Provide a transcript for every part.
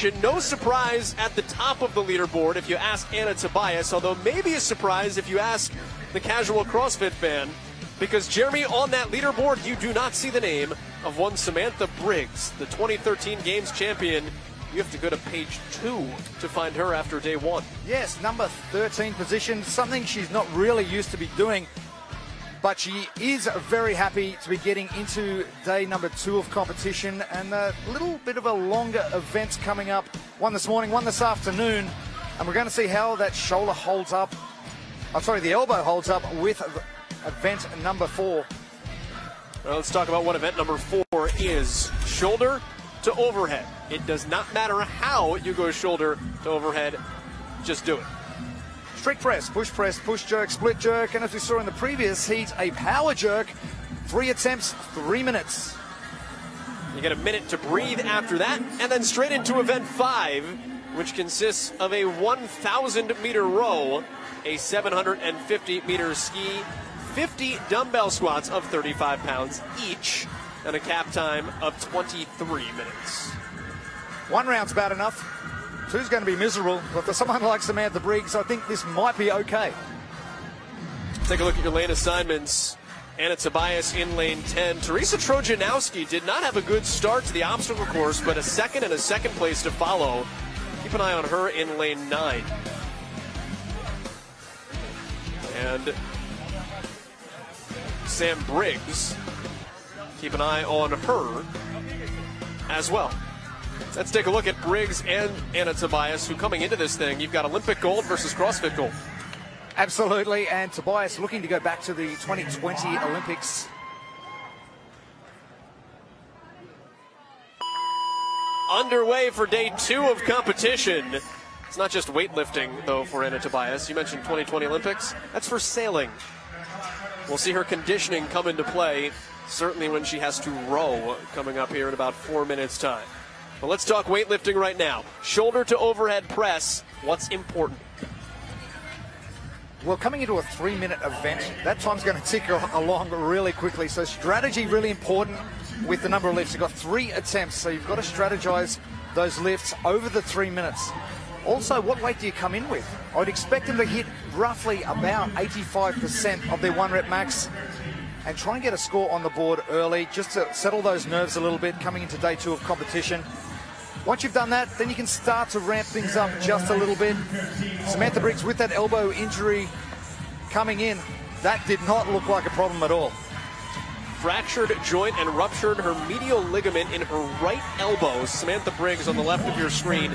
No surprise at the top of the leaderboard if you ask Anna Tobias, although maybe a surprise if you ask the casual CrossFit fan, because Jeremy, on that leaderboard, you do not see the name of one Samantha Briggs, the 2013 Games champion. You have to go to page 2 to find her after day 1. Yes, number 13 position, something she's not really used to be doing, but she is very happy to be getting into day number 2 of competition, and a little bit of a longer event coming up. One this morning, one this afternoon, and we're going to see how that shoulder holds up. I'm sorry, the elbow holds up with event number 4. Well, let's talk about what event number 4 is. Shoulder to overhead. It does not matter how you go shoulder to overhead, just do it. Strict press, push jerk, split jerk, and as we saw in the previous heat, a power jerk. 3 attempts, 3 minutes. You get a minute to breathe after that, and then straight into event 5, which consists of a 1,000-meter row, a 750-meter ski, 50 dumbbell squats of 35 pounds each, and a cap time of 23 minutes. 1 round's about enough. 2's going to be miserable, but for someone like Samantha Briggs, I think this might be okay. Take a look at your lane assignments. Anna Tobias in lane 10. Teresa Trojanowski did not have a good start to the obstacle course, but a second and a second place to follow. Keep an eye on her in lane 9. And Sam Briggs, keep an eye on her as well. Let's take a look at Briggs and Anna Tobias, who coming into this thing, you've got Olympic gold versus CrossFit gold. Absolutely, and Tobias looking to go back to the 2020 Olympics. Underway for day 2 of competition. It's not just weightlifting, though, for Anna Tobias. You mentioned 2020 Olympics. That's for sailing. We'll see her conditioning come into play, certainly when she has to row, coming up here in about 4 minutes' time. But let's talk weightlifting right now. Shoulder to overhead press, what's important? Well, coming into a 3-minute event, that time's going to tick along really quickly. So strategy really important with the number of lifts. You've got 3 attempts, so you've got to strategize those lifts over the 3 minutes. Also, what weight do you come in with? I'd expect them to hit roughly about 85% of their 1-rep max and try and get a score on the board early just to settle those nerves a little bit coming into day 2 of competition. Once you've done that, then you can start to ramp things up just a little bit. Samantha Briggs with that elbow injury coming in, that did not look like a problem at all. Fractured joint and ruptured her medial ligament in her right elbow. Samantha Briggs on the left of your screen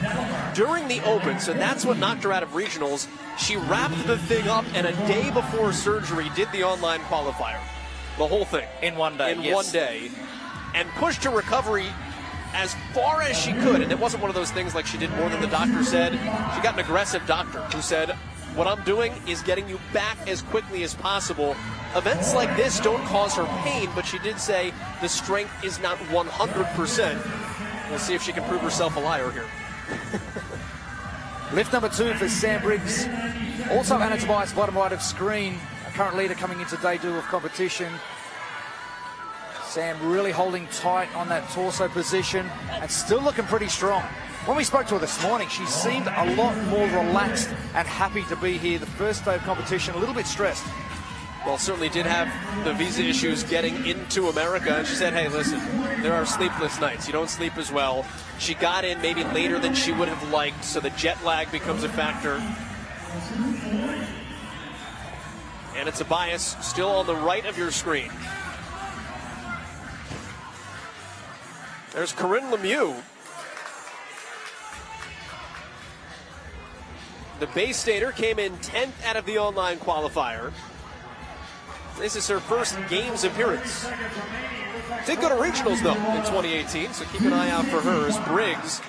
during the Open, so that's what knocked her out of regionals. She wrapped the thing up and a day before surgery did the online qualifier. The whole thing. In 1 day, In yes. 1 day. And pushed her recovery as far as she could. And it wasn't one of those things like she did more than the doctor said. She got an aggressive doctor who said, what I'm doing is getting you back as quickly as possible. Events like this don't cause her pain, but she did say the strength is not 100%. We'll see if she can prove herself a liar here. Lift number 2 for Sam Briggs. Also Anna Tobias, bottom right of screen. A current leader coming into day 2 of competition. Sam really holding tight on that torso position and still looking pretty strong. When we spoke to her this morning, she seemed a lot more relaxed and happy to be here. The first day of competition, a little bit stressed. Well, certainly did have the visa issues getting into America. And she said, hey, listen, there are sleepless nights. You don't sleep as well. She got in maybe later than she would have liked, so the jet lag becomes a factor. Anna Tobias still on the right of your screen. There's Corinne Lemieux. The Bay Stater came in 10th out of the online qualifier. This is her first Games appearance. Did go to regionals, though, in 2018, so keep an eye out for her as Briggs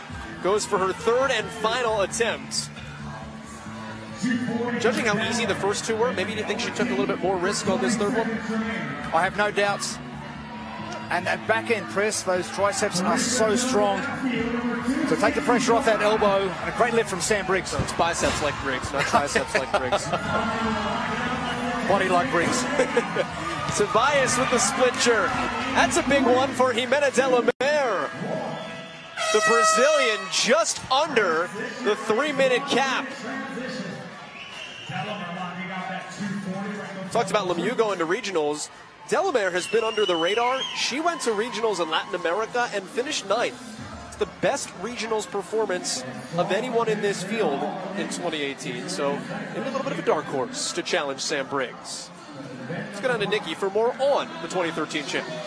goes for her 3rd and final attempt. Judging how easy the first 2 were, maybe you think she took a little bit more risk on this 3rd one? I have no doubts. And that back-end press, those triceps are so strong. To take the pressure off that elbow, and a great lift from Sam Briggs. So it's biceps like Briggs, not triceps like Briggs. Body like Briggs. Tobias with the split jerk. That's a big one for Jimena de la Mer. The Brazilian just under the 3-minute cap. Talked about Lemieux going to regionals. Delamere has been under the radar. She went to regionals in Latin America and finished 9th. It's the best regionals performance of anyone in this field in 2018. So maybe a little bit of a dark horse to challenge Sam Briggs. Let's get on to Nikki for more on the 2013 champion.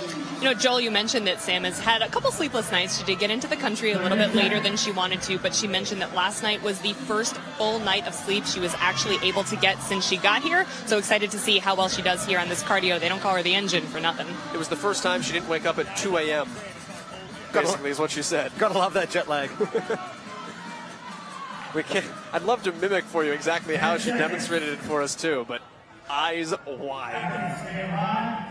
You know, Joel, you mentioned that Sam has had a couple sleepless nights. She did get into the country a little bit later than she wanted to, but she mentioned that last night was the first full night of sleep she was actually able to get since she got here. So excited to see how well she does here on this cardio. They don't call her the engine for nothing. It was the first time she didn't wake up at 2 a.m. Basically is what she said. Gotta love that jet lag. I'd love to mimic for you exactly how she demonstrated it for us too, but eyes wide.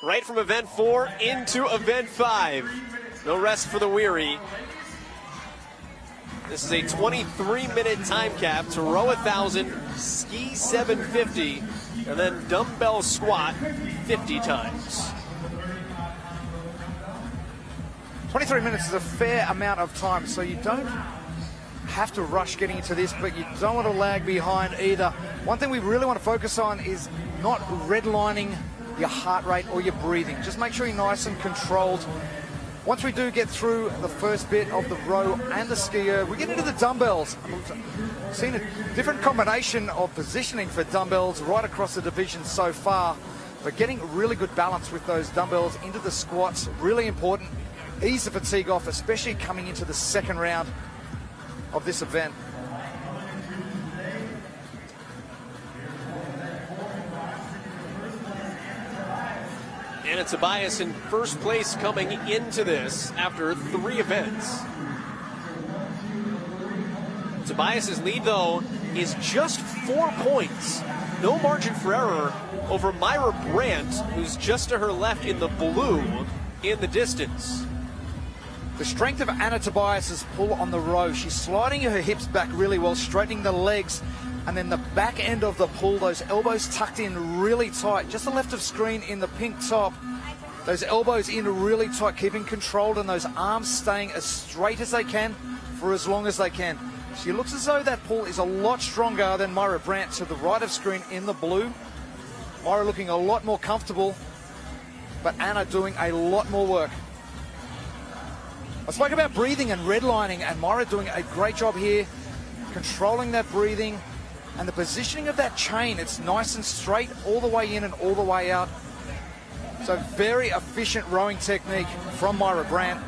Right from event 4 into event 5. No rest for the weary. This is a 23-minute time cap to row 1,000, ski 750, and then dumbbell squat 50 times. 23 minutes is a fair amount of time, so you don't have to rush getting into this, but you don't want to lag behind either. One thing we really want to focus on is not redlining your heart rate or your breathing. Just make sure you're nice and controlled. Once we do get through the first bit of the row and the ski erg, we get into the dumbbells. I've seen a different combination of positioning for dumbbells right across the division so far, but getting really good balance with those dumbbells into the squats, really important. Ease the fatigue off, especially coming into the second round of this event. Anna Tobias in first place coming into this after 3 events. Tobias's lead, though, is just 4 points. No margin for error over Myra Brandt, who's just to her left in the blue in the distance. The strength of Anna Tobias's pull on the row, she's sliding her hips back really well, straightening the legs, and then the back end of the pull, those elbows tucked in really tight. Just the left of screen in the pink top. Those elbows in really tight, keeping controlled, and those arms staying as straight as they can for as long as they can. She looks as though that pull is a lot stronger than Myra Brandt to the right of screen in the blue. Myra looking a lot more comfortable, but Anna doing a lot more work. I spoke about breathing and redlining, and Myra doing a great job here, controlling that breathing and the positioning of that chain. It's nice and straight all the way in and all the way out. So very efficient rowing technique from Myra Brandt.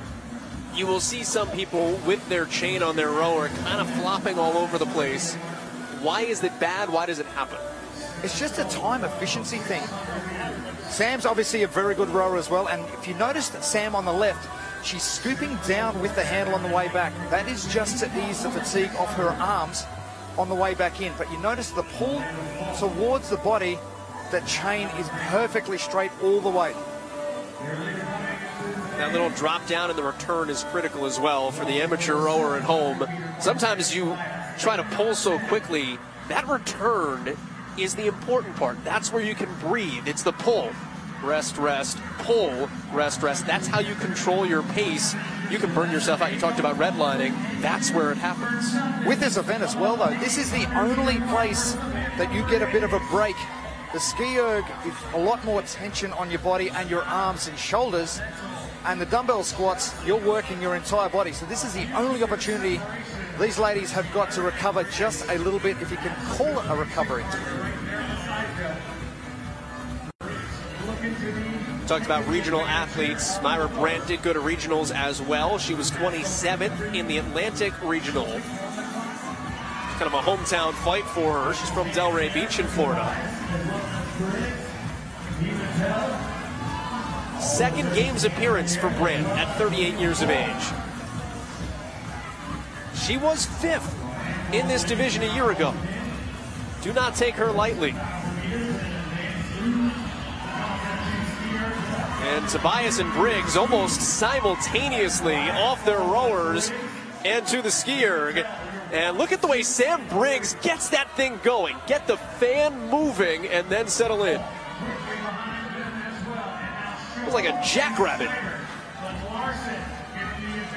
You will see some people with their chain on their rower kind of flopping all over the place. Why is it bad? Why does it happen? It's just a time efficiency thing. Sam's obviously a very good rower as well, and if you noticed Sam on the left, she's scooping down with the handle on the way back. That is just to ease the fatigue off her arms on the way back in. But you notice the pull towards the body, that chain is perfectly straight all the way. That little drop down in the return is critical as well for the amateur rower at home. Sometimes you try to pull so quickly, that return is the important part. That's where you can breathe. It's the pull. Rest, rest, pull, rest, rest. That's how you control your pace. You can burn yourself out. You talked about redlining. That's where it happens. With this event as well, though, this is the only place that you get a bit of a break. The ski erg is a lot more tension on your body and your arms and shoulders. And the dumbbell squats, you're working your entire body. So this is the only opportunity these ladies have got to recover just a little bit, if you can call it a recovery. Talked about regional athletes. Myra Brandt did go to regionals as well. She was 27th in the Atlantic Regional. It's kind of a hometown fight for her. She's from Delray Beach in Florida. Second games appearance for Brandt at 38 years of age. She was 5th in this division a year ago. Do not take her lightly. And Tobias and Briggs almost simultaneously off their rowers and to the ski erg. And look at the way Sam Briggs gets that thing going. Get the fan moving and then settle in. It's like a jackrabbit.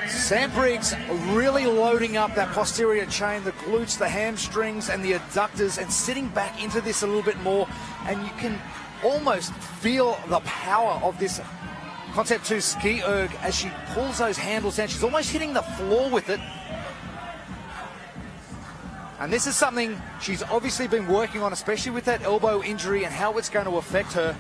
Sam Briggs really loading up that posterior chain, the glutes, the hamstrings, and the adductors, and sitting back into this a little bit more. And you can almost feel the power of this Concept 2 ski erg as she pulls those handles down. She's almost hitting the floor with it. And this is something she's obviously been working on, especially with that elbow injury and how it's going to affect her.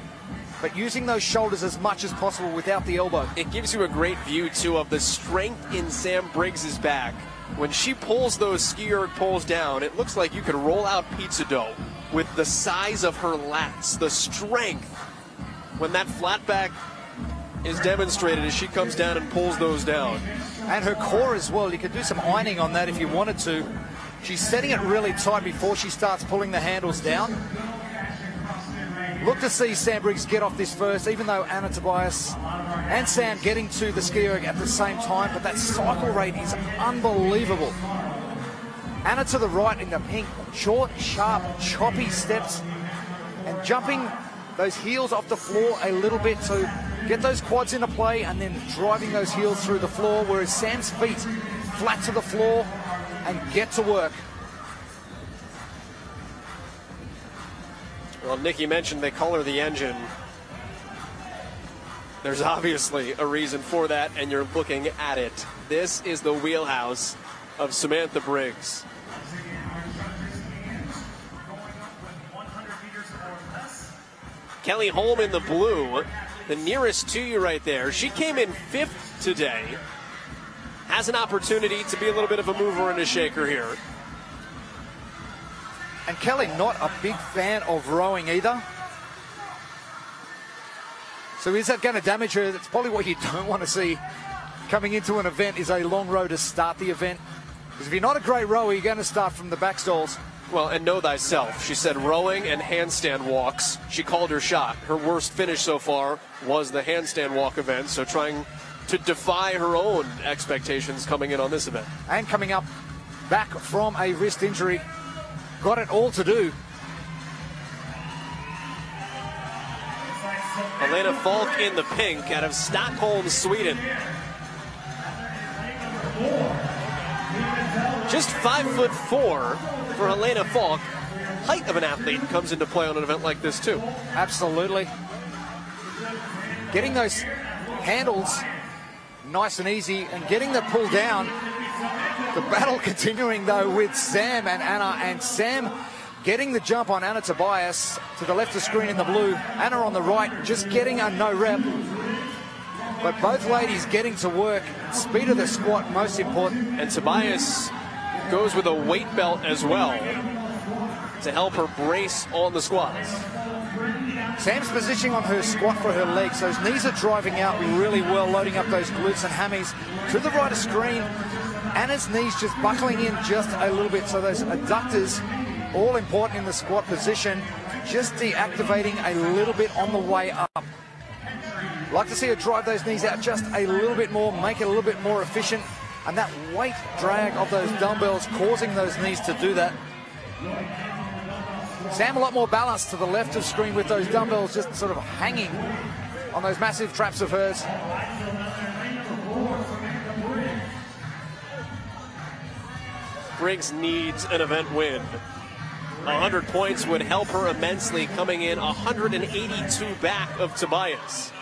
But using those shoulders as much as possible without the elbow. It gives you a great view, too, of the strength in Sam Briggs' back. When she pulls those ski erg poles down, it looks like you could roll out pizza dough with the size of her lats, the strength. When that flat back is demonstrated as she comes down and pulls those down. And her core as well. You could do some ironing on that if you wanted to. She's setting it really tight before she starts pulling the handles down. Look to see Sam Briggs get off this first, even though Anna Tobias and Sam getting to the ski erg at the same time, but that cycle rate is unbelievable. Anna to the right in the pink, short, sharp, choppy steps, and jumping those heels off the floor a little bit to get those quads into play, and then driving those heels through the floor, whereas Sam's feet flat to the floor and get to work. Well, Nikki mentioned they call her the engine. There's obviously a reason for that, and you're looking at it. This is the wheelhouse of Samantha Briggs. Kelly Holm in the blue, the nearest to you right there. She came in 5th today. Has an opportunity to be a little bit of a mover and a shaker here. And Kelly, not a big fan of rowing either. So is that going to damage her? That's probably what you don't want to see coming into an event, is a long row to start the event. Because if you're not a great rower, you're going to start from the back stalls. Well, and know thyself. She said rowing and handstand walks. She called her shot. Her worst finish so far was the handstand walk event, so trying to defy her own expectations coming in on this event. And coming up back from a wrist injury. Got it all to do. Helena Falk in the pink out of Stockholm, Sweden. Just 5'4" for Helena Falk. Height of an athlete comes into play on an event like this too. Absolutely. Getting those handles nice and easy and getting the pull down. The battle continuing, though, with Sam and Anna, and Sam getting the jump on Anna Tobias to the left of screen in the blue. Anna on the right, just getting a no rep. But both ladies getting to work. Speed of the squat, most important. And Tobias goes with a weight belt as well to help her brace on the squats. Sam's positioning on her squat for her legs. Those knees are driving out really well, loading up those glutes and hammies. To the right of screen, Anna's knees just buckling in just a little bit, so those adductors, all important in the squat position, just deactivating a little bit on the way up. Like to see her drive those knees out just a little bit more, make it a little bit more efficient, and that weight drag of those dumbbells causing those knees to do that. Sam a lot more balanced to the left of screen with those dumbbells just sort of hanging on those massive traps of hers. Briggs needs an event win. 100 points would help her immensely, coming in 182 back of Tobias.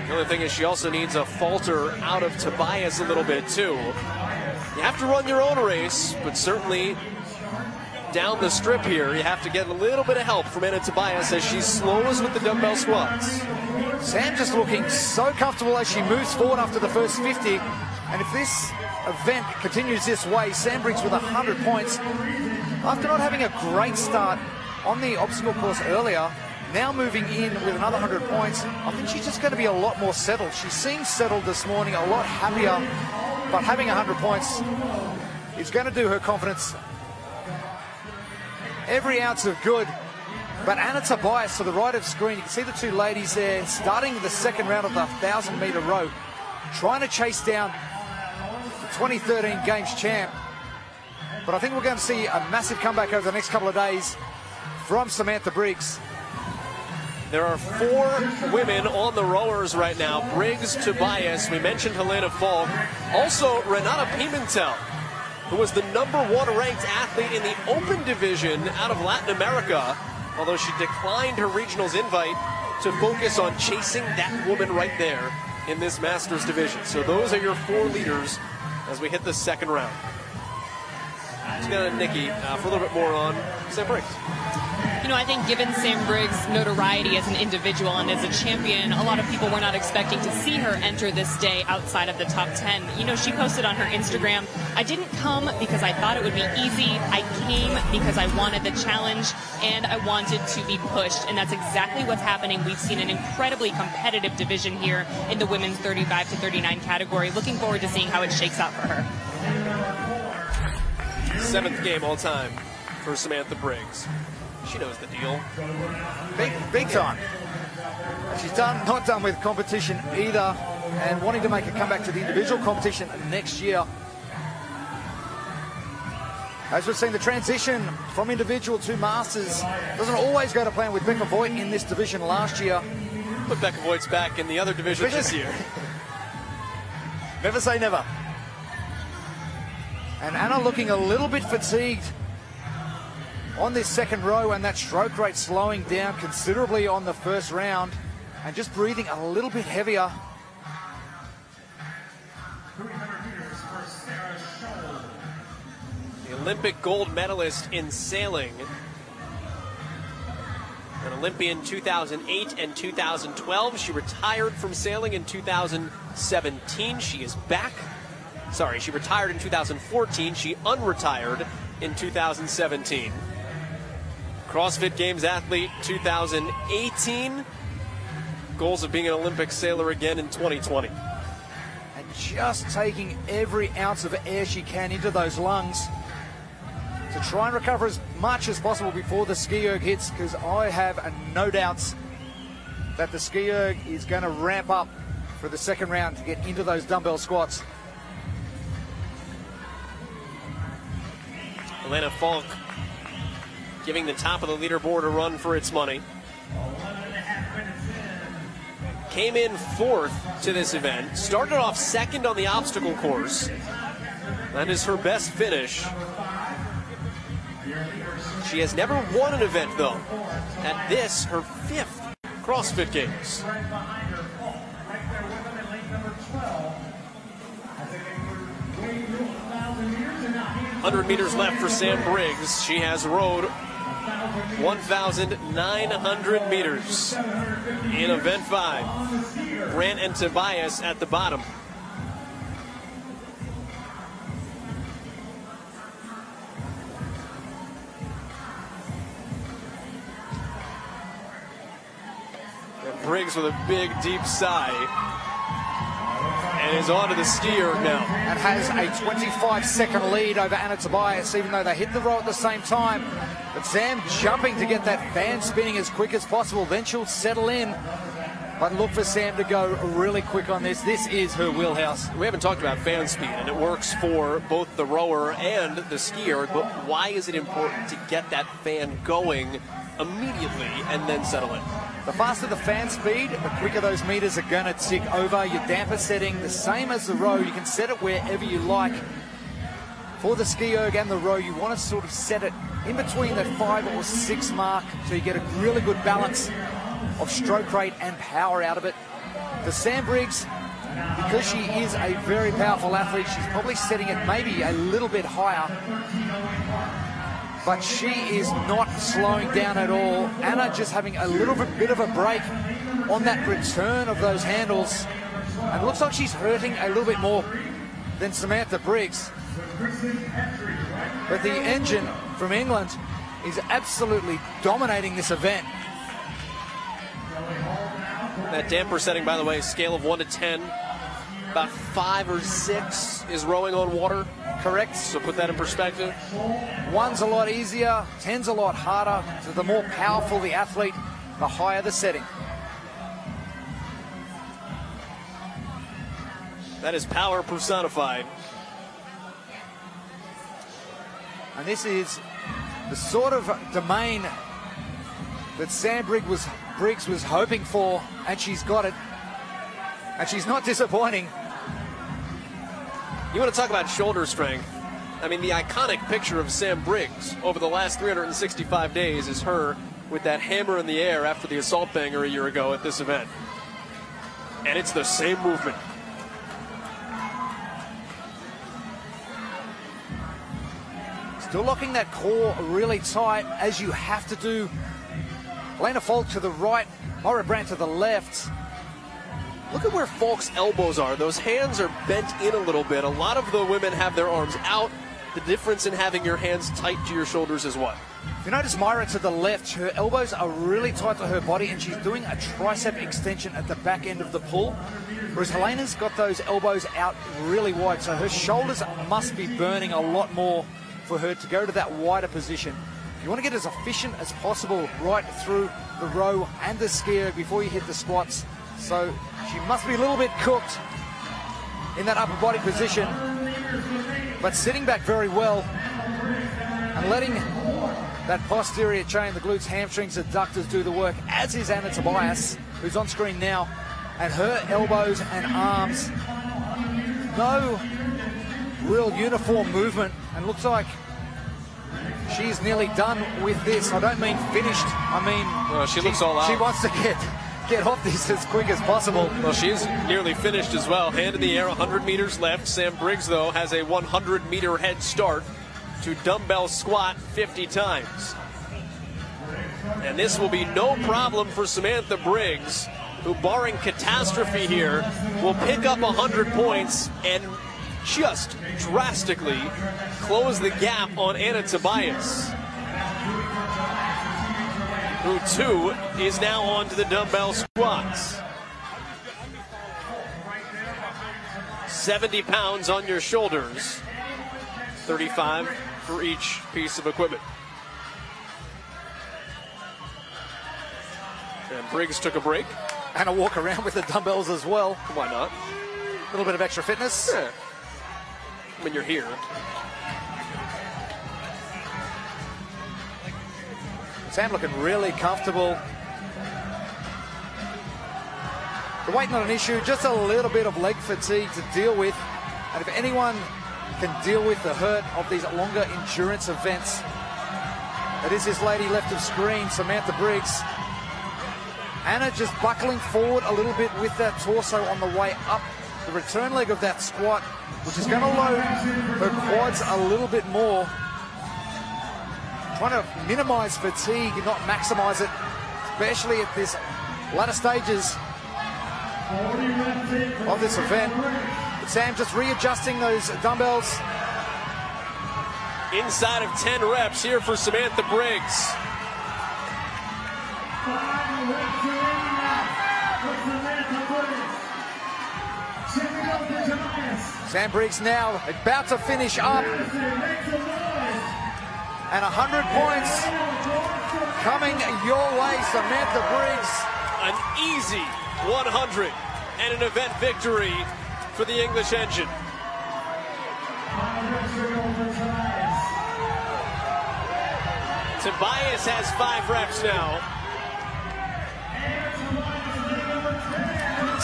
The only thing is she also needs a falter out of Tobias a little bit too. You have to run your own race, but certainly down the strip here, you have to get a little bit of help from Anna Tobias as she slows with the dumbbell squats. Sam just looking so comfortable as she moves forward after the first 50. And if this event continues this way, Sam Briggs with 100 points. After not having a great start on the obstacle course earlier, now moving in with another 100 points, I think she's just going to be a lot more settled. She seems settled this morning, a lot happier, but having 100 points is going to do her confidence every ounce of good. But Anna Tobias to the right of screen, you can see the two ladies there starting the second round of the 1,000-meter row, trying to chase down the 2013 Games champ. But I think we're going to see a massive comeback over the next couple of days from Samantha Briggs. There are 4 women on the rowers right now. Briggs, Tobias, we mentioned Helena Falk. Also, Renata Pimentel, who was the #1 ranked athlete in the open division out of Latin America, although she declined her regionals invite to focus on chasing that woman right there in this Masters division. So those are your 4 leaders as we hit the second round. Let's go to Nikki for a little bit more on Sam Briggs. You know, I think given Sam Briggs' notoriety as an individual and as a champion, a lot of people were not expecting to see her enter this day outside of the top 10. You know, she posted on her Instagram, "I didn't come because I thought it would be easy. I came because I wanted the challenge and I wanted to be pushed." And that's exactly what's happening. We've seen an incredibly competitive division here in the women's 35 to 39 category. Looking forward to seeing how it shakes out for her. 7th game all time for Samantha Briggs. She knows the deal. Big time. She's not done with competition either, and wanting to make a comeback to the individual competition next year. As we've seen, the transition from individual to Masters doesn't always go to plan with Becca Voigt in this division last year. But Becca Voigt's back in the other division this year. Never say never. And Anna looking a little bit fatigued on this second row, and that stroke rate slowing down considerably on the first round and just breathing a little bit heavier. The Olympic gold medalist in sailing. An Olympian 2008 and 2012. She retired from sailing in 2017. She is back. Sorry, she retired in 2014. She unretired in 2017. CrossFit Games athlete 2018. Goals of being an Olympic sailor again in 2020. And just taking every ounce of air she can into those lungs to try and recover as much as possible before the ski erg hits, because I have no doubts that the ski erg is going to ramp up for the second round to get into those dumbbell squats. Helena Falk giving the top of the leaderboard a run for its money. Came in 4th to this event. Started off 2nd on the obstacle course. That is her best finish. She has never won an event, though. At this, her 5th CrossFit Games. 100 meters left for Sam Briggs. She has rowed 1,900 meters in event 5. Grant and Tobias at the bottom. And Briggs with a big, deep sigh. And is on to the ski erg now. And has a 25-second lead over Anna Tobias, even though they hit the row at the same time. But Sam jumping to get that fan spinning as quick as possible. Then she'll settle in. But look for Sam to go really quick on this. This is her wheelhouse. We haven't talked about fan speed, and it works for both the rower and the skier. But why is it important to get that fan going immediately and then settle in? The faster the fan speed, the quicker those meters are going to tick over. Your damper setting, the same as the row. You can set it wherever you like. For the ski erg and the row, you want to sort of set it in between that 5 or 6 mark so you get a really good balance of stroke rate and power out of it. For Sam Briggs, because she is a very powerful athlete, she's probably setting it maybe a little bit higher. But she is not slowing down at all. Anna just having a little bit of a break on that return of those handles. And it looks like she's hurting a little bit more than Samantha Briggs. But the engine from England is absolutely dominating this event. That damper setting, by the way, scale of 1 to 10. About 5 or 6 is rowing on water. Correct. So put that in perspective. 1's a lot easier, 10's a lot harder. So the more powerful the athlete, the higher the setting. That is power personified. And this is the sort of domain that Sam Briggs was Briggs was hoping for, and she's got it. And she's not disappointing. You want to talk about shoulder strength? I mean, the iconic picture of Sam Briggs over the last 365 days is her with that hammer in the air after the assault banger a year ago at this event. And it's the same movement. Still locking that core really tight, as you have to do. Lena Falk to the right, Moira Brandt to the left. Look at where Falk's elbows are. Those hands are bent in a little bit. A lot of the women have their arms out. The difference in having your hands tight to your shoulders is what? If you notice Moira to the left, her elbows are really tight to her body, and she's doing a tricep extension at the back end of the pull. Whereas Helena's got those elbows out really wide, so her shoulders must be burning a lot more for her to go to that wider position. You want to get as efficient as possible right through the row and the skier before you hit the squats. So she must be a little bit cooked in that upper body position, but sitting back very well and letting that posterior chain, the glutes, hamstrings, adductors do the work, as is Anna Tobias, who's on screen now, and her elbows and arms, no real uniform movement, and looks like she's nearly done with this. I don't mean finished, I mean she looks all out. She wants to get off this as quick as possible. Well, she is nearly finished as well. Hand in the air, 100 meters left. Sam Briggs, though, has a 100-meter head start to dumbbell squat 50 times. And this will be no problem for Samantha Briggs, who, barring catastrophe here, will pick up 100 points and just drastically close the gap on Anna Tobias, who too is now on to the dumbbell squats. 70 pounds on your shoulders, 35 for each piece of equipment. And Briggs took a break. And a walk around with the dumbbells as well. Why not? A little bit of extra fitness. Yeah. When you're here. Sam looking really comfortable. The weight not an issue, just a little bit of leg fatigue to deal with. And if anyone can deal with the hurt of these longer endurance events, it is this lady left of screen, Samantha Briggs. Anna just buckling forward a little bit with that torso on the way up. The return leg of that squat, which is going to load her quads a little bit more. Trying to minimize fatigue and not maximize it, especially at this latter stages of this event. But Sam just readjusting those dumbbells. Inside of 10 reps here for Samantha Briggs. Sam Briggs now about to finish up. And 100 points coming your way, Samantha Briggs. An easy 100 and an event victory for the English engine. Tobias has 5 reps now.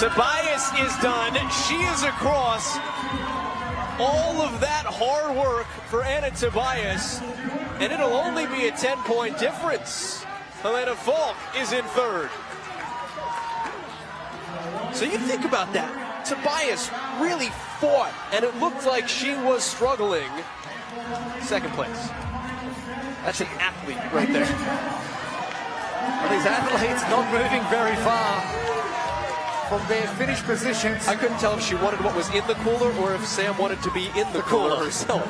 Tobias is done. She is across. All of that hard work for Anna Tobias, and it'll only be a 10-point difference. Helena Falk is in third. So you think about that. Tobias really fought, and it looked like she was struggling. Second place. That's an athlete right there. Well, these athletes not moving very far from their finish positions. I couldn't tell if she wanted what was in the cooler or if Sam wanted to be in the cooler herself.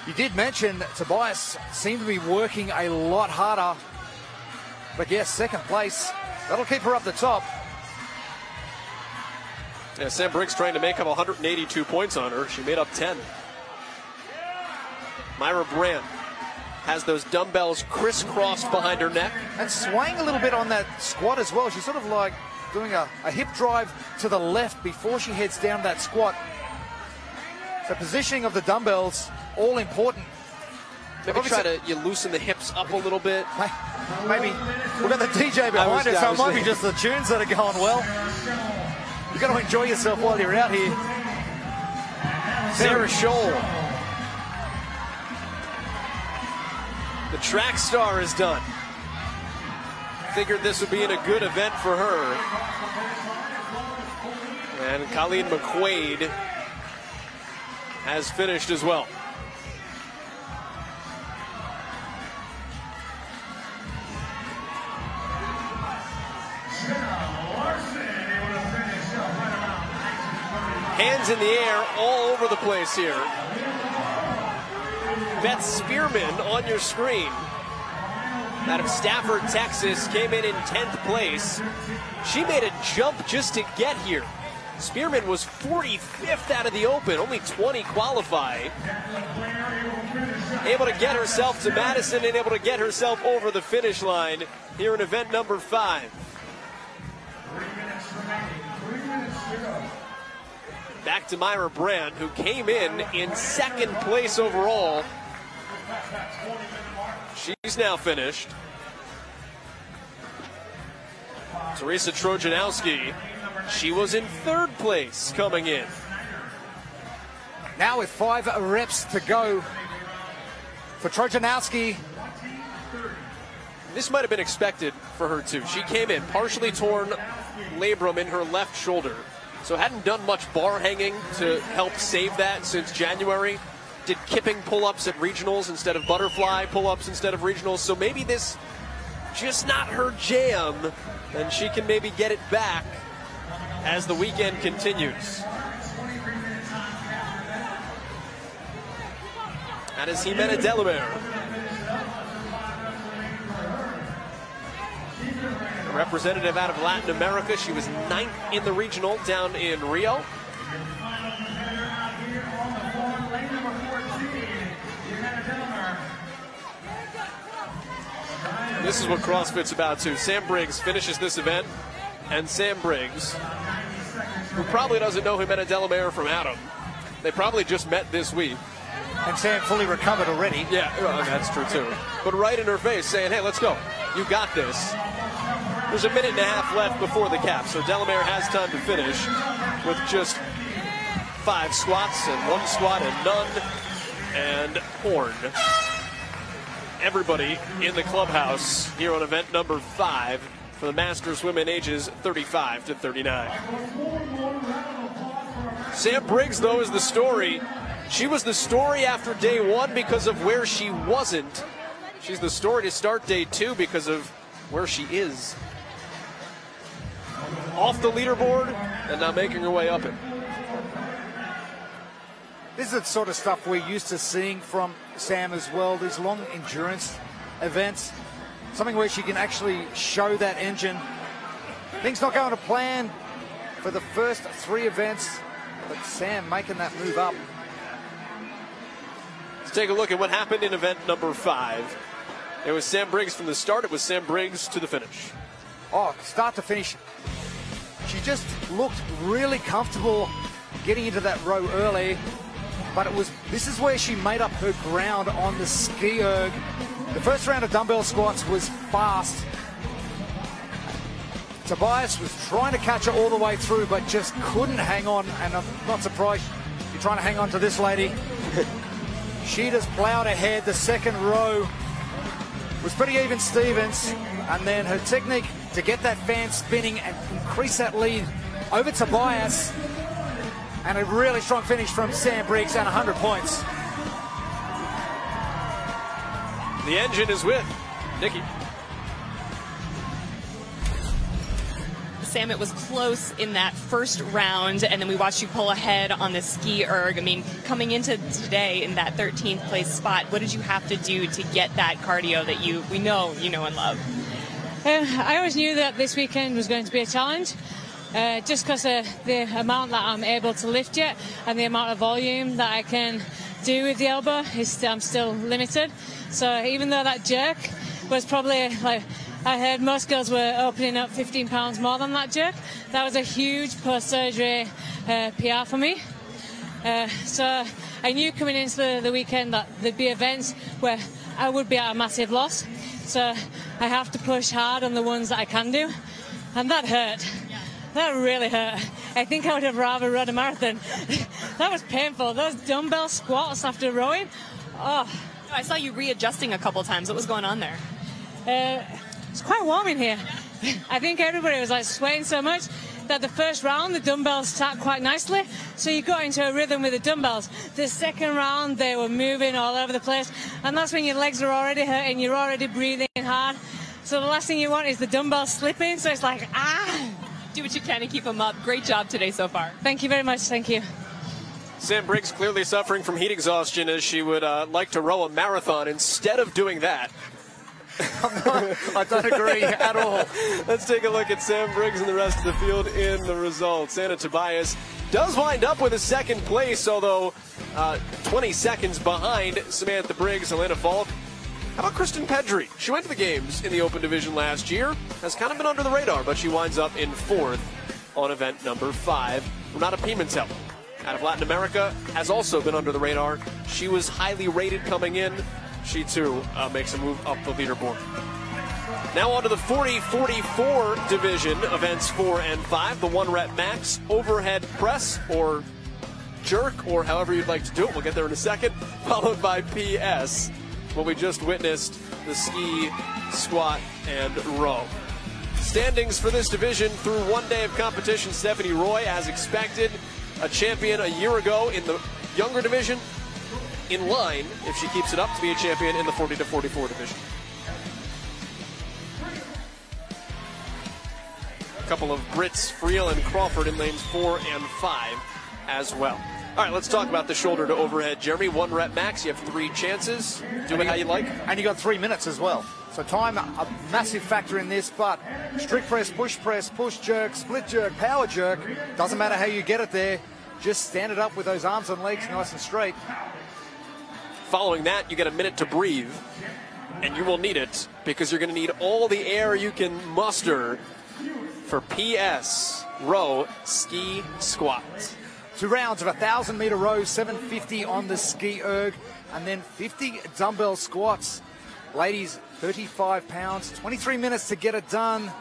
You did mention that Tobias seemed to be working a lot harder. But yes, second place. That'll keep her up the top. Yeah, Sam Briggs trying to make up 182 points on her. She made up 10. Moira Brandt has those dumbbells crisscrossed behind her neck. And swaying a little bit on that squat as well. She's sort of like doing a hip drive to the left before she heads down that squat. So positioning of the dumbbells, all important. Maybe try to loosen the hips up a little bit. Maybe we've got the DJ behind us, so it might be just the tunes that are going well. You've got to enjoy yourself while you're out here. Sarah Scholl. The track star is done. Figured this would be in a good event for her. And Colleen McQuaid has finished as well. Hands in the air all over the place here. Beth Spearman on your screen, out of Stafford, Texas, came in 10th place. She made a jump just to get here. Spearman was 45th out of the Open, only 20 qualify. Able to get herself to Madison and able to get herself over the finish line here in event number 5. Back to Myra Brand, who came in second place overall. She's now finished. Teresa Trojanowski, she was in 3rd place coming in. Now with 5 reps to go for Trojanowski. This might have been expected for her too. She came in partially torn labrum in her left shoulder. So hadn't done much bar hanging to help save that since January. Did kipping pull-ups at regionals instead of butterfly pull-ups instead of regionals. So maybe this just not her jam, and she can maybe get it back as the weekend continues. That is Jimena Delamere. Representative out of Latin America. She was 9th in the regional down in Rio. This is what CrossFit's about too. Sam Briggs finishes this event, and Sam Briggs, who probably doesn't know Jimena Delamere from Adam, they probably just met this week. And Sam fully recovered already. Yeah, well, that's true too. But right in her face saying, hey, let's go. You got this. There's a minute and a half left before the cap, so Delamere has time to finish with just 5 squats and 1 squat and none. And Horn. Everybody in the clubhouse here on event number 5 for the Masters women ages 35 to 39. Sam Briggs, though, is the story. She was the story after day 1 because of where she wasn't. She's the story to start day 2 because of where she is. Off the leaderboard and now making her way up it. This is the sort of stuff we're used to seeing from Sam as well. These long endurance events. Something where she can actually show that engine. Things not going to plan for the first 3 events, but Sam making that move up. Let's take a look at what happened in event number 5. It was Sam Briggs from the start. It was Sam Briggs to the finish. Oh, start to finish. She just looked really comfortable getting into that row early, but this is where she made up her ground on the ski erg. The first round of dumbbell squats was fast. Tobias was trying to catch her all the way through, but just couldn't hang on, and I'm not surprised you're trying to hang on to this lady. She just plowed ahead. The second row was pretty even Stevens, and then her technique to get that fan spinning and increase that lead over Tobias, and a really strong finish from Sam Briggs and 100 points. The engine is with Nikki. Sam, it was close in that first round, and then we watched you pull ahead on the ski erg. I mean, coming into today in that 13th place spot, what did you have to do to get that cardio that we know and love? I always knew that this weekend was going to be a challenge, just because of the amount that I'm able to lift yet and the amount of volume that I can do with the elbow I'm still limited. So even though that jerk was probably like, I heard most girls were opening up 15 pounds more than that jerk. That was a huge post-surgery PR for me. So I knew coming into the weekend that there'd be events where I would be at a massive loss. So I have to push hard on the ones that I can do. And that hurt. That really hurt. I think I would have rather run a marathon. That was painful. Those dumbbell squats after rowing. Oh. I saw you readjusting a couple times. What was going on there? It's quite warm in here. I think everybody was like sweating so much that the first round the dumbbells sat quite nicely, so you got into a rhythm with the dumbbells. The second round they were moving all over the place, and that's when your legs are already hurting, you're already breathing hard. So the last thing you want is the dumbbells slipping, so it's like, ah! Do what you can to keep them up. Great job today so far. Thank you very much, thank you. Sam Briggs clearly suffering from heat exhaustion as she would like to row a marathon instead of doing that. I don't agree at all. Let's take a look at Sam Briggs and the rest of the field in the results. Anna Tobias does wind up with a second place, although 20 seconds behind Samantha Briggs, Elena Falk. How about Kristen Pedri? She went to the games in the Open Division last year, has kind of been under the radar, but she winds up in 4th on event number 5. Renata Pimentel, out of Latin America, has also been under the radar. She was highly rated coming in. She, too, makes a move up the leaderboard. Now on to the 40-44 division, events 4 and 5. The 1-rep max, overhead press, or jerk, or however you'd like to do it. We'll get there in a second. Followed by PS, what we just witnessed, the ski, squat, and row. Standings for this division through one day of competition. Stephanie Roy, as expected, a champion a year ago in the younger division, in line, if she keeps it up, to be a champion in the 40-44 division. A couple of Brits, Friel and Crawford, in lanes 4 and 5 as well. All right, let's talk about the shoulder to overhead. Jeremy, 1-rep max. You have 3 chances. Do it how you like. And you got 3 minutes as well. So time, a massive factor in this, but strict press, push jerk, split jerk, power jerk. Doesn't matter how you get it there. Just stand it up with those arms and legs nice and straight. Following that, you get a minute to breathe, and you will need it because you're going to need all the air you can muster for PS, row, ski, squat. 2 rounds of 1,000-meter row, 750 on the ski erg, and then 50 dumbbell squats. Ladies, 35 pounds, 23 minutes to get it done.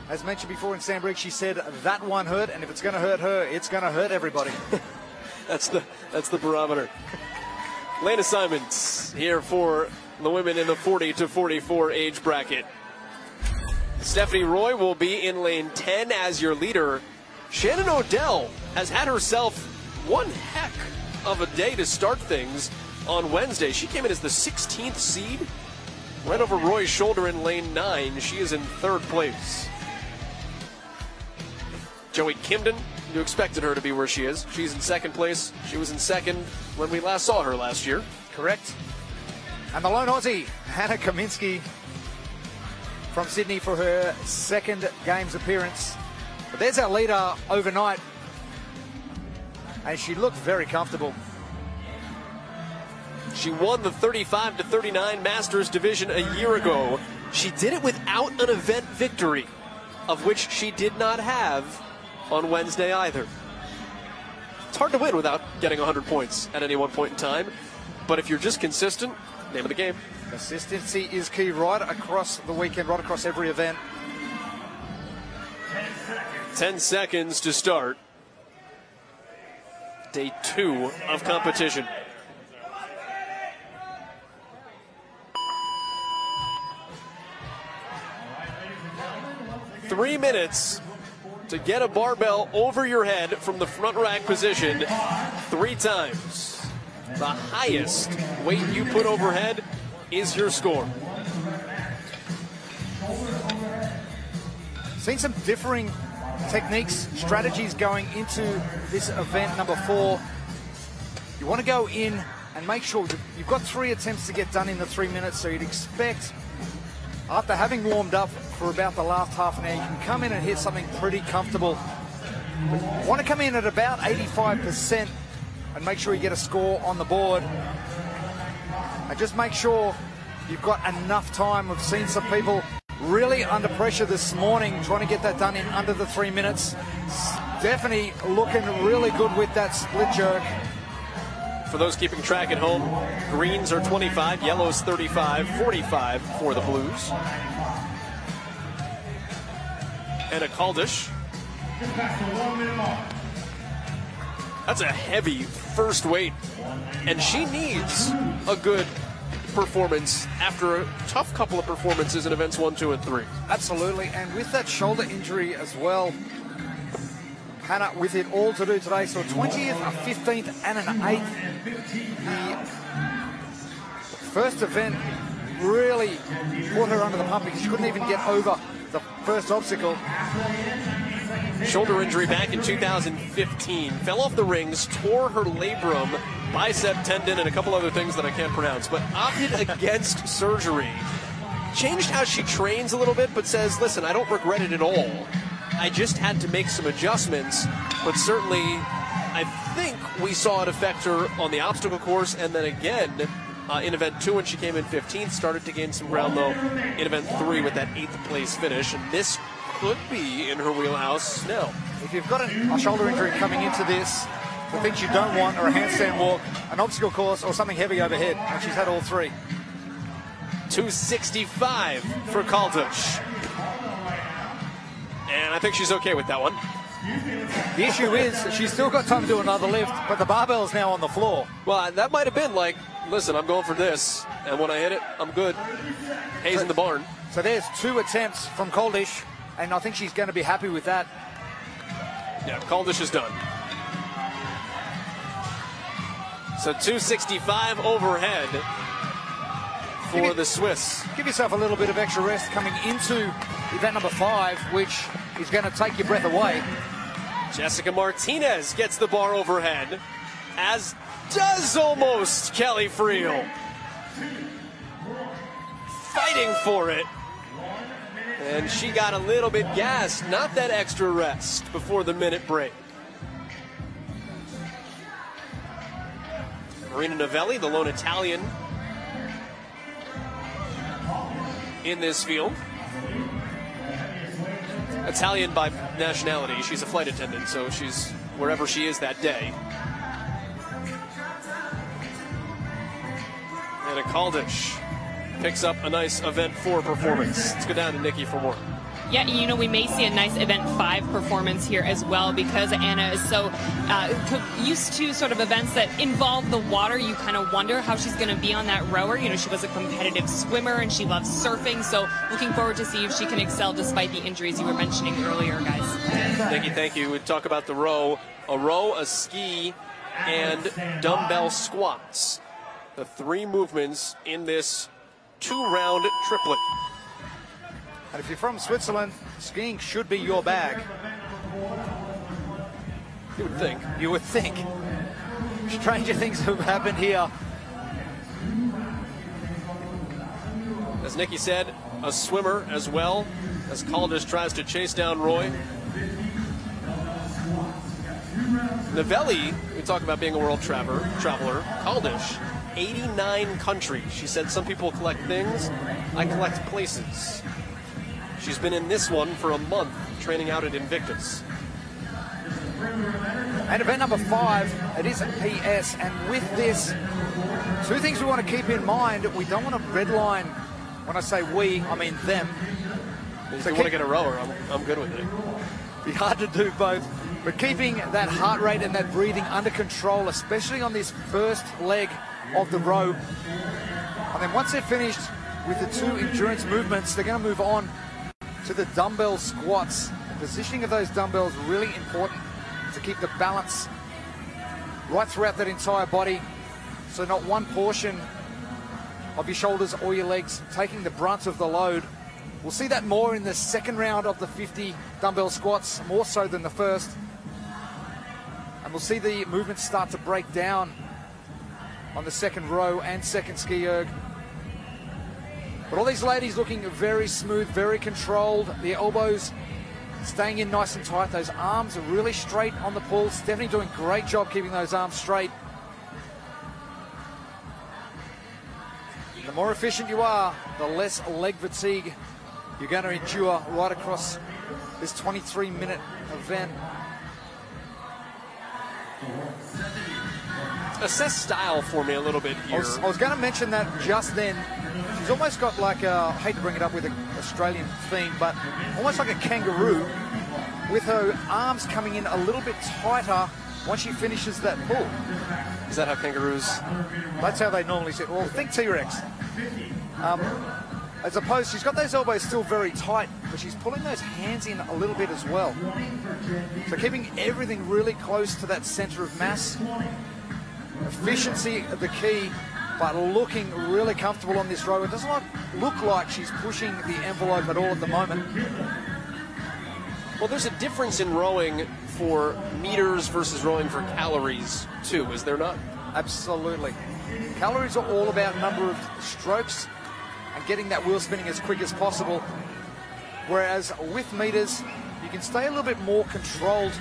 As mentioned before in Sam Briggs, she said that one hurt, and if it's going to hurt her, it's going to hurt everybody. That's the barometer. Lena Simons here for the women in the 40-44 age bracket. Stephanie Roy will be in lane 10 as your leader. Shannon Odell has had herself one heck of a day to start things on Wednesday. She came in as the 16th seed, right over Roy's shoulder in lane 9. She is in 3rd place. Joey Kimden, you expected her to be where she is. She's in 2nd place. She was in 2nd when we last saw her last year. Correct. And the lone Aussie, Hannah Kaminski, from Sydney for her 2nd games appearance. But there's our leader overnight, and she looked very comfortable. She won the 35-39 Masters division a year ago. She did it without an event victory, of which she did not have on Wednesday either. It's hard to win without getting 100 points at any one point in time, but if you're just consistent, name of the game. Consistency is key right across the weekend, right across every event. 10 seconds to start day 2 of competition. Three minutes to get a barbell over your head from the front rack position 3 times. The highest weight you put overhead is your score. Seen some differing techniques, strategies going into this event number 4. You want to go in and make sure you've got 3 attempts to get done in the 3 minutes, so you'd expect, after having warmed up for about the last half an hour, you can come in and hit something pretty comfortable. But you want to come in at about 85% and make sure you get a score on the board. And just make sure you've got enough time. We've seen some people really under pressure this morning trying to get that done in under the 3 minutes. Stephanie looking really good with that split jerk. for those keeping track at home, greens are 25, yellows 35, 45 for the Blues. Anna Kaldish. That's a heavy first weight, and she needs a good performance after a tough couple of performances in events 1, 2, and 3. Absolutely, and with that shoulder injury as well, Hannah, with it all to do today, so a 20th, a 15th, and an 8th. The first event really put her under the pump because she couldn't even get over the first obstacle. Shoulder injury back in 2015. Fell off the rings, tore her labrum, bicep tendon, and a couple other things that I can't pronounce, but opted against surgery. Changed how she trains a little bit, but says, listen, I don't regret it at all. I just had to make some adjustments, but certainly I think we saw it affect her on the obstacle course, and then again in event 2 when she came in 15th, started to gain some ground though in event 3 with that 8th place finish, and this could be in her wheelhouse now. If you've got a shoulder injury coming into this, the things you don't want are a handstand walk, an obstacle course, or something heavy overhead, and she's had all 3. 265 for Kaldish. And I think she's okay with that one. The issue is she's still got time to do another lift, but the barbell's now on the floor. Well, that might have been like, listen, I'm going for this, and when I hit it, I'm good. Hayes in the barn. So there's 2 attempts from Kaldish, and I think she's going to be happy with that. Yeah, Kaldish is done. So 265 overhead for the Swiss. Give yourself a little bit of extra rest coming into event number 5, which is going to take your breath away. Jessica Martinez gets the bar overhead, as does almost Kelly Friel. Fighting for it. And she got a little bit gassed, not that extra rest before the minute break. Marina Novelli, the lone Italian in this field. Italian by nationality. She's a flight attendant, so she's wherever she is that day. And Kaldish picks up a nice event 4 performance. Let's go down to Nikki for more. Yeah, you know, we may see a nice event 5 performance here as well, because Anna is so used to sort of events that involve the water. You kind of wonder how she's going to be on that rower. You know, she was a competitive swimmer and she loves surfing, so looking forward to see if she can excel despite the injuries you were mentioning earlier, guys. Nikki, thank you. We talk about the row, a ski, and dumbbell squats. The 3 movements in this 2-round triplet. And if you're from Switzerland, skiing should be your bag. You would think. You would think. Stranger things have happened here. As Nikki said, a swimmer as well, as Kaldish tries to chase down Roy. Novelli, we talk about being a world traveler. Kaldish, 89 countries. She said, some people collect things, I collect places. She's been in this one for a month, training out at Invictus. And event number 5, it is a PS, and with this, 2 things we want to keep in mind. We don't want to redline. When I say we, I mean them. If you want to get a rower, I'm good with it. Be hard to do both, but keeping that heart rate and that breathing under control, especially on this first leg of the row. And then once they're finished with the 2 endurance movements, they're going to move on to the dumbbell squats. The positioning of those dumbbells really important to keep the balance right throughout that entire body, so not one portion of your shoulders or your legs taking the brunt of the load. We'll see that more in the second round of the 50 dumbbell squats, more so than the first. And we'll see the movements start to break down on the second row and second ski erg. But all these ladies looking very smooth, very controlled. The elbows staying in nice and tight. Those arms are really straight on the pull. Stephanie doing a great job keeping those arms straight. The more efficient you are, the less leg fatigue you're going to endure right across this 23-minute event. Assess style for me a little bit here. I was going to mention that just then. She's almost got like I hate to bring it up with an Australian theme, but almost like a kangaroo, with her arms coming in a little bit tighter once she finishes that pull. Is that how kangaroos? That's how they normally sit. Well, think T-Rex. As opposed, she's got those elbows still very tight, but she's pulling those hands in a little bit as well. So keeping everything really close to that center of mass. Efficiency the key, but looking really comfortable on this row. It doesn't look like she's pushing the envelope at all at the moment. Well, there's a difference in rowing for meters versus rowing for calories, too, is there not? Absolutely. Calories are all about number of strokes and getting that wheel spinning as quick as possible. Whereas with meters, you can stay a little bit more controlled.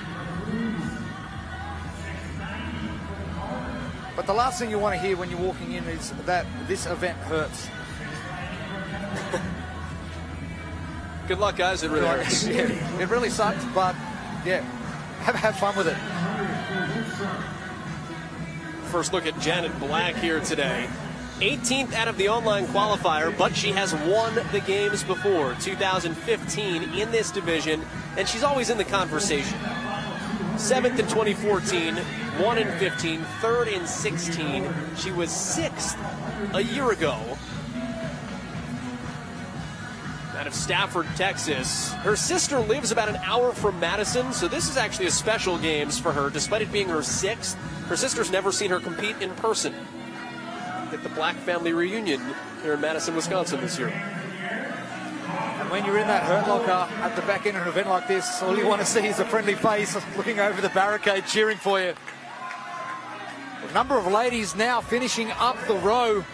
But the last thing you want to hear when you're walking in is that this event hurts. Good luck, guys. It really hurts. Yeah, it really sucked, but yeah, have fun with it. First look at Janet Black here today. 18th out of the online qualifier, but she has won the games before, 2015 in this division, and she's always in the conversation. 7th in 2014, 1 in 15, 3rd in 16. She was 6th a year ago. Out of Stafford, Texas. Her sister lives about an hour from Madison, so this is actually a special games for her, despite it being her 6th. Her sister's never seen her compete in person. At the Black family reunion here in Madison, Wisconsin this year. And when you're in that hurt locker at the back end of an event like this, all you want to see is a friendly face looking over the barricade cheering for you. A number of ladies now finishing up the row,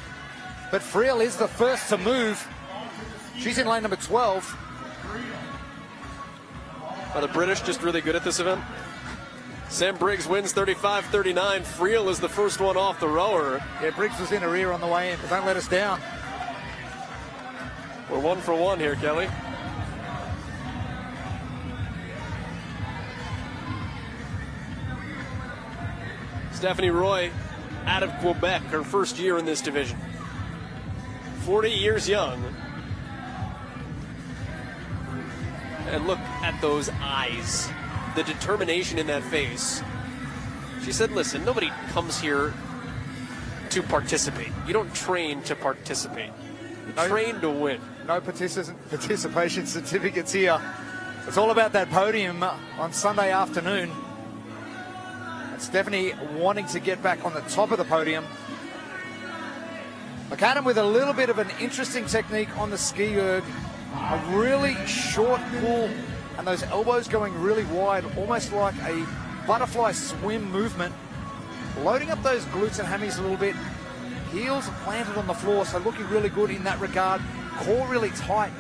but Friel is the first to move. She's in lane number 12. Are the British just really good at this event? Sam Briggs wins 35-39. Friel is the first one off the rower. Yeah, Briggs was in her ear on the way in, but don't let us down. We're 1 for 1 here, Kelly. Stephanie Roy out of Quebec, her first year in this division. 40 years young. And look at those eyes. The determination in that face. She said, listen, nobody comes here to participate. You don't train to participate. You train to win. No participation certificates here. It's all about that podium on Sunday afternoon. And Stephanie wanting to get back on the top of the podium. McAdam with a little bit of an interesting technique on the ski erg. A really short pull and those elbows going really wide, almost like a butterfly swim movement. Loading up those glutes and hammies a little bit. Heels planted on the floor, so looking really good in that regard. Core really tight.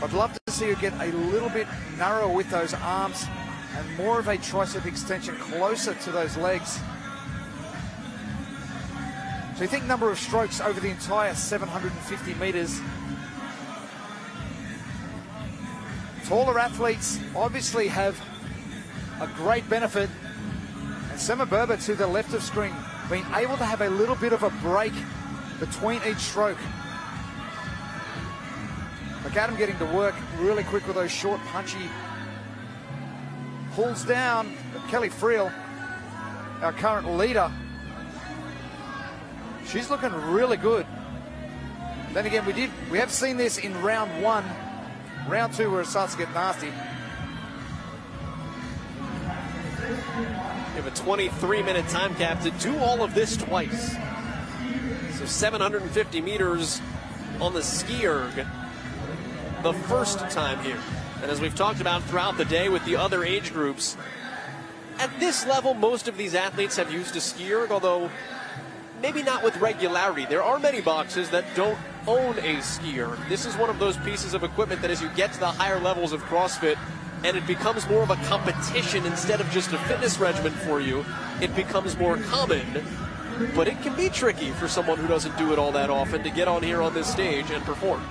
I'd love to see her get a little bit narrower with those arms and more of a tricep extension closer to those legs. So you think number of strokes over the entire 750 meters. Taller athletes obviously have a great benefit. And Sema Berber to the left of screen, being able to have a little bit of a break between each stroke. McAdam getting to work really quick with those short, punchy pulls down. But Kelly Friel, our current leader, she's looking really good. Then again, we have seen this in round 1. Round 2 where it starts to get nasty. You have a 23-minute time cap to do all of this twice. So 750 meters on the ski erg the first time here. And as we've talked about throughout the day with the other age groups, at this level, most of these athletes have used a ski erg, although maybe not with regularity. There are many boxes that don't own a ski erg. This is one of those pieces of equipment that as you get to the higher levels of CrossFit and it becomes more of a competition instead of just a fitness regimen for you, it becomes more common. But it can be tricky for someone who doesn't do it all that often to get on here on this stage and perform.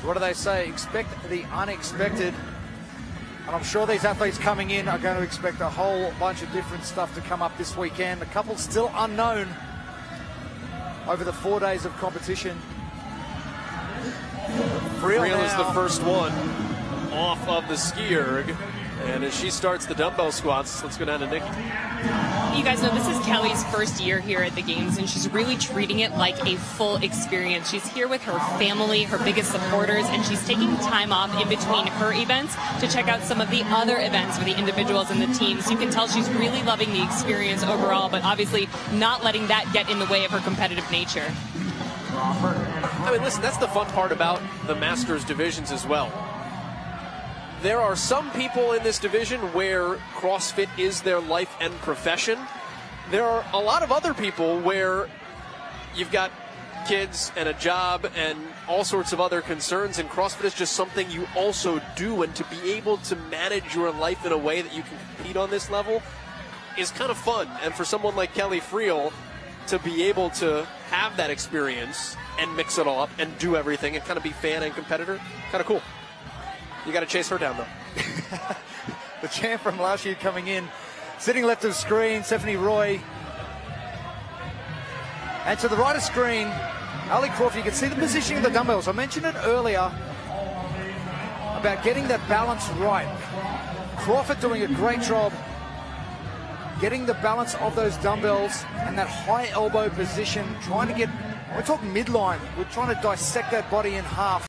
What do they say? Expect the unexpected. And I'm sure these athletes coming in are going to expect a whole bunch of different stuff to come up this weekend. A couple still unknown over the 4 days of competition. Friel is the first one off of the ski erg. And as she starts the dumbbell squats, let's go down to Nikki. You guys know this is Kelly's first year here at the Games, and she's really treating it like a full experience. She's here with her family, her biggest supporters, and she's taking time off in between her events to check out some of the other events for the individuals and the teams. You can tell she's really loving the experience overall, but obviously not letting that get in the way of her competitive nature. I mean, listen, that's the fun part about the Masters divisions as well. There are some people in this division where CrossFit is their life and profession. There are a lot of other people where you've got kids and a job and all sorts of other concerns, and CrossFit is just something you also do. And to be able to manage your life in a way that you can compete on this level is kind of fun. And for someone like Kelly Friel to be able to have that experience and mix it all up and do everything and kind of be fan and competitor, kind of cool. You got to chase her down, though. The champ from last year coming in, sitting left of the screen, Stephanie Roy. And to the right of screen, Ali Crawford. You can see the positioning of the dumbbells. I mentioned it earlier about getting that balance right. Crawford doing a great job getting the balance of those dumbbells and that high elbow position, trying to get, we're talking midline, we're trying to dissect that body in half.